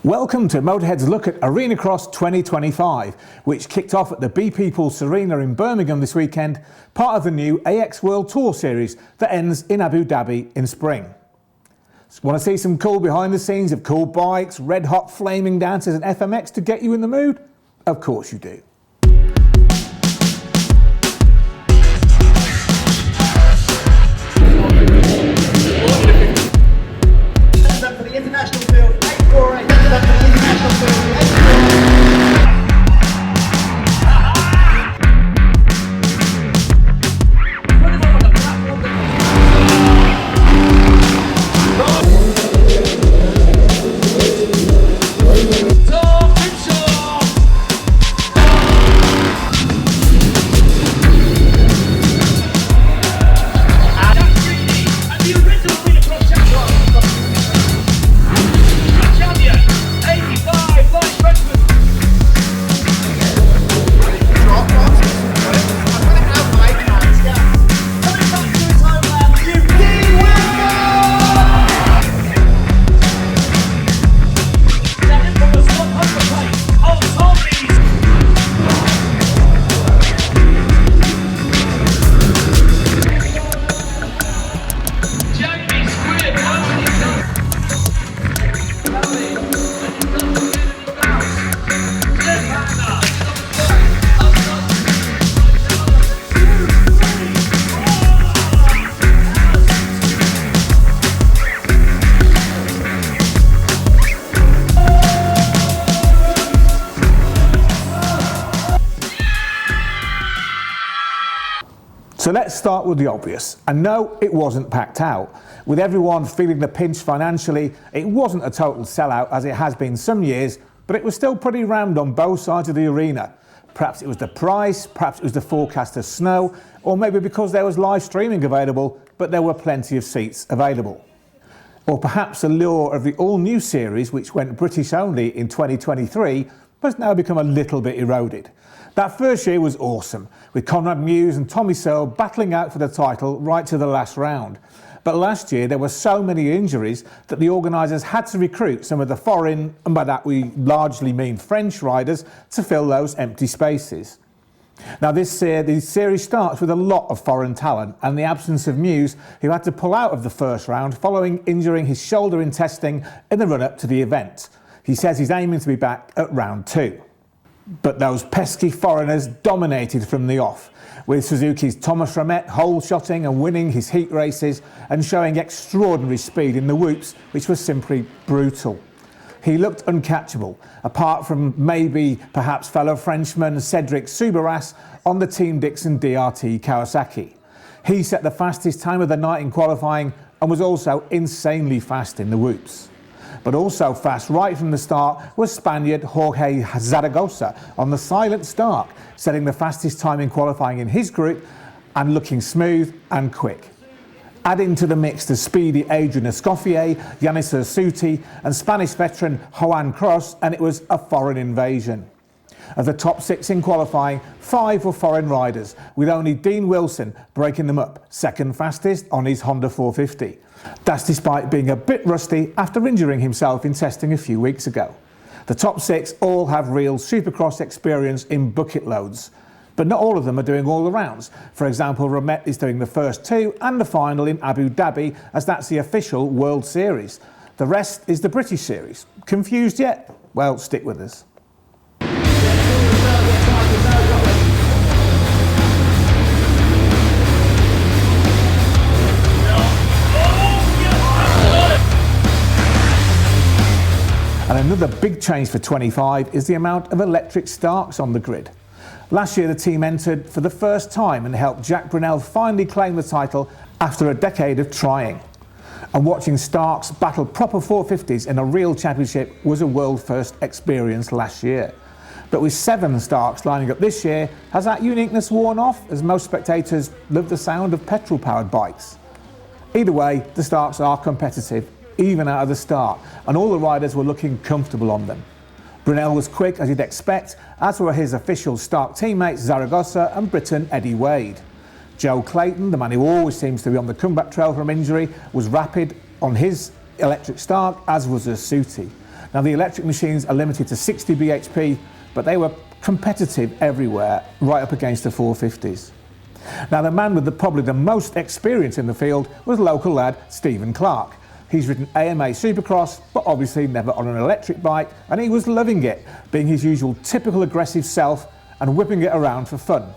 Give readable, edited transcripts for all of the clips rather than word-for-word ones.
Welcome to MotoHead's look at Arenacross 2025, which kicked off at the BP Pulse Arena in Birmingham this weekend, part of the new AX World Tour series that ends in Abu Dhabi in spring. Want to see some cool behind the scenes of cool bikes, red hot flaming dances and FMX to get you in the mood? Of course you do. So let's start with the obvious. And no, it wasn't packed out. With everyone feeling the pinch financially, it wasn't a total sellout as it has been some years, but it was still pretty rammed on both sides of the arena. Perhaps it was the price, perhaps it was the forecast of snow, or maybe because there was live streaming available, but there were plenty of seats available. Or perhaps the lure of the all-new series, which went British only in 2023, has now become a little bit eroded. That first year was awesome, with Conrad Mewse and Tommy Searle battling out for the title right to the last round. But last year there were so many injuries that the organisers had to recruit some of the foreign, and by that we largely mean French riders, to fill those empty spaces. Now the series starts with a lot of foreign talent and the absence of Mewse, who had to pull out of the first round following injuring his shoulder in testing in the run-up to the event. He says he's aiming to be back at round 2. But those pesky foreigners dominated from the off, with Suzuki's Thomas Ramet hole-shotting and winning his heat races and showing extraordinary speed in the whoops, which was simply brutal. He looked uncatchable, apart from perhaps fellow Frenchman Cedric Soubeyras on the Team Dixon DRT Kawasaki. He set the fastest time of the night in qualifying and was also insanely fast in the whoops. But also fast right from the start was Spaniard Zorge Zaragosa on the silent Stark, setting the fastest time in qualifying in his group and looking smooth and quick. Adding to the mix the speedy Adrian Escoffier, Yanis Ursuti and Spanish veteran Joan Cross, and it was a foreign invasion. Of the top 6 in qualifying, 5 were foreign riders, with only Dean Wilson breaking them up, second fastest on his Honda 450. That's despite being a bit rusty after injuring himself in testing a few weeks ago. The top 6 all have real Supercross experience in bucket loads, but not all of them are doing all the rounds. For example, Ramet is doing the first 2 and the final in Abu Dhabi, as that's the official World Series. The rest is the British Series. Confused yet? Well, stick with us. And another big change for 25 is the amount of electric Starks on the grid. Last year the team entered for the first time and helped Jack Brunell finally claim the title after a decade of trying. And watching Starks battle proper 450s in a real championship was a world first experience last year. But with 7 Starks lining up this year, has that uniqueness worn off as most spectators love the sound of petrol powered bikes? Either way, the Starks are competitive, even out of the start, and all the riders were looking comfortable on them. Brunell was quick as you'd expect, as were his official Stark teammates Zaragosa and Briton Eddie Wade. Joe Clayton, the man who always seems to be on the comeback trail from injury, was rapid on his electric Stark, as was Ursuti. Now the electric machines are limited to 60 bhp, but they were competitive everywhere, right up against the 450s. Now the man with probably the most experience in the field was local lad Stephen Clark. He's ridden AMA Supercross, but obviously never on an electric bike, and he was loving it, being his usual typical aggressive self and whipping it around for fun.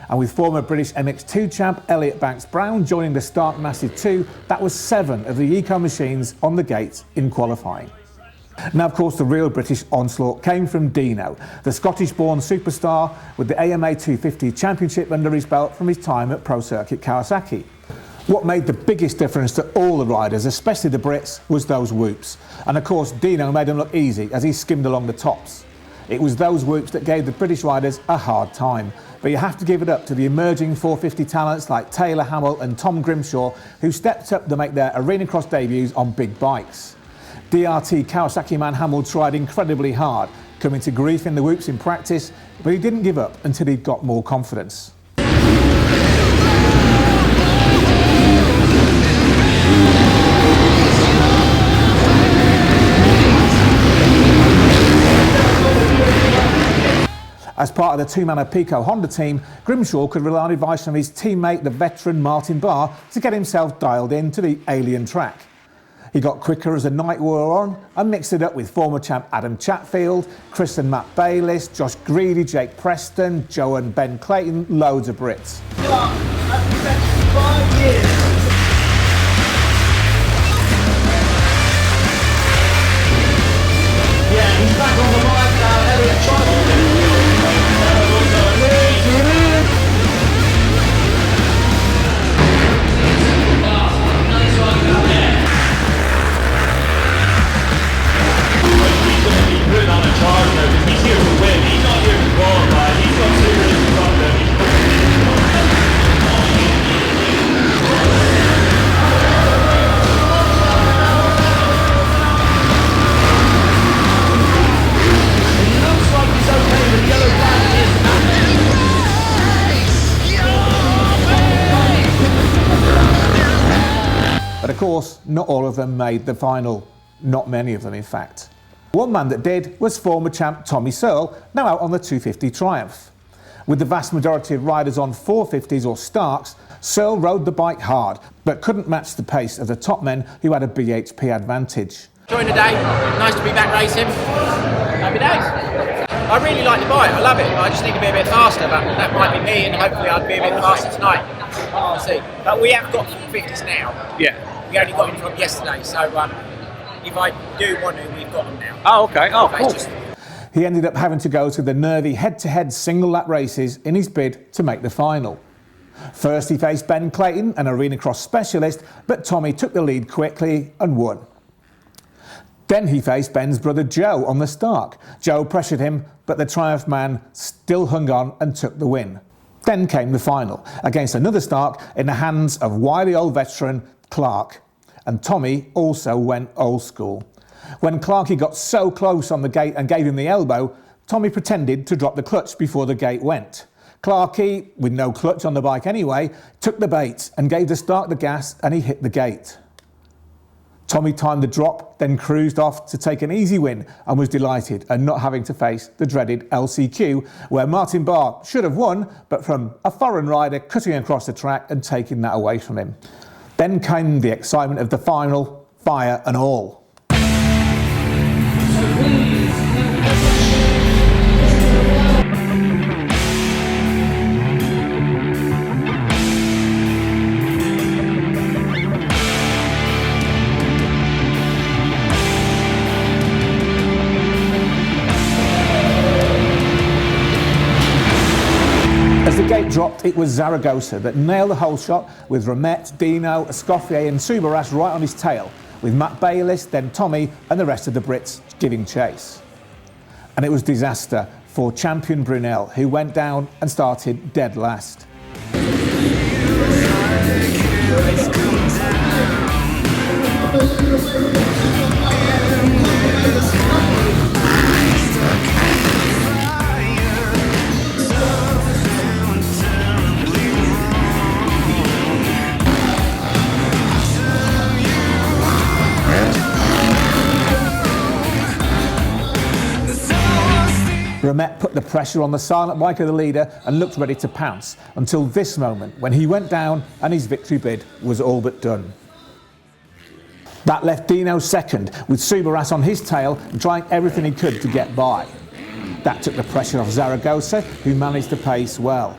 And with former British MX2 champ Elliot Banks-Brown joining the Stark Massive 2, that was 7 of the Eco machines on the gate in qualifying. Now, of course, the real British onslaught came from Dino, the Scottish-born superstar with the AMA 250 championship under his belt from his time at Pro Circuit Kawasaki. What made the biggest difference to all the riders, especially the Brits, was those whoops. And of course, Dino made them look easy as he skimmed along the tops. It was those whoops that gave the British riders a hard time. But you have to give it up to the emerging 450 talents like Taylor Hamill and Tom Grimshaw, who stepped up to make their Arenacross debuts on big bikes. DRT Kawasaki man Hamill tried incredibly hard, coming to grief in the whoops in practice, but he didn't give up until he'd got more confidence. As part of the two-man Pico Honda team, Grimshaw could rely on advice from his teammate, the veteran Martin Barr, to get himself dialed in to the alien track. He got quicker as the night wore on and mixed it up with former champ Adam Chatfield, Chris and Matt Bayliss, Josh Greedy, Jake Preston, Joe and Ben Clayton, loads of Brits. Yeah, he's back on the mic now, Elliot. But of course, not all of them made the final. Not many of them, in fact. One man that did was former champ Tommy Searle, now out on the 250 Triumph. With the vast majority of riders on 450s or Starks, Searle rode the bike hard, but couldn't match the pace of the top men who had a BHP advantage. Enjoying the day, nice to be back racing. Happy days. I really like the bike, I love it. I just need to be a bit faster, but that might be me, and hopefully I'll be a bit faster tonight. We'll see. But we have got 450s now. Yeah. We only got them from yesterday, so if I do want to, we've got them now. Oh, okay. Oh, cool. He ended up having to go to the nervy head-to-head single-lap races in his bid to make the final. First he faced Ben Clayton, an Arenacross specialist, but Tommy took the lead quickly and won. Then he faced Ben's brother Joe on the Stark. Joe pressured him, but the Triumph man still hung on and took the win. Then came the final, against another Stark in the hands of wily old veteran Clark. And Tommy also went old school. When Clarky got so close on the gate and gave him the elbow, Tommy pretended to drop the clutch before the gate went. Clarky, with no clutch on the bike anyway, took the bait and gave the Stark the gas, and he hit the gate. Tommy timed the drop, then cruised off to take an easy win and was delighted at not having to face the dreaded LCQ, where Martin Barr should have won, but from a foreign rider cutting across the track and taking that away from him. Then came the excitement of the final, fire and all. As the gate dropped, it was Zaragosa that nailed the whole shot, with Ramette, Dino, Escoffier and Subaras right on his tail, with Matt Bayliss, then Tommy and the rest of the Brits giving chase. And it was disaster for champion Brunell, who went down and started dead last. Ramet put the pressure on the silent bike of the leader and looked ready to pounce, until this moment when he went down and his victory bid was all but done. That left Dino second, with Subaras on his tail and trying everything he could to get by. That took the pressure off Zaragosa, who managed the pace well.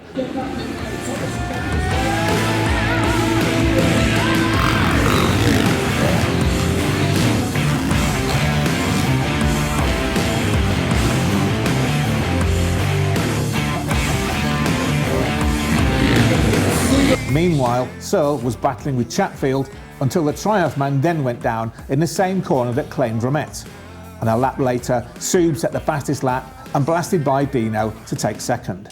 Meanwhile, Searle was battling with Chatfield until the Triumph man then went down in the same corner that claimed Ramet. And a lap later, Sub set the fastest lap and blasted by Dino to take second.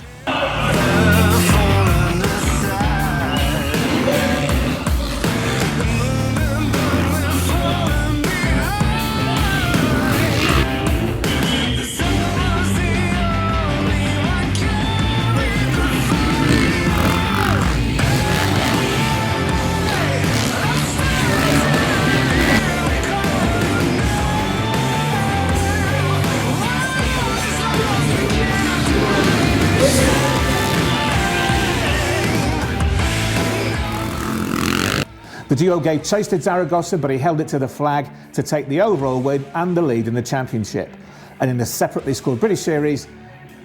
The duo gave chase to Zaragosa, but he held it to the flag to take the overall win and the lead in the championship. And in the separately scored British Series,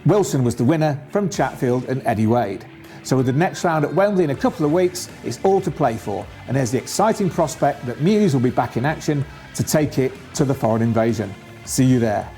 Wilson was the winner from Chatfield and Eddie Wade. So with the next round at Wembley in a couple of weeks, it's all to play for. And there's the exciting prospect that Muse will be back in action to take it to the foreign invasion. See you there.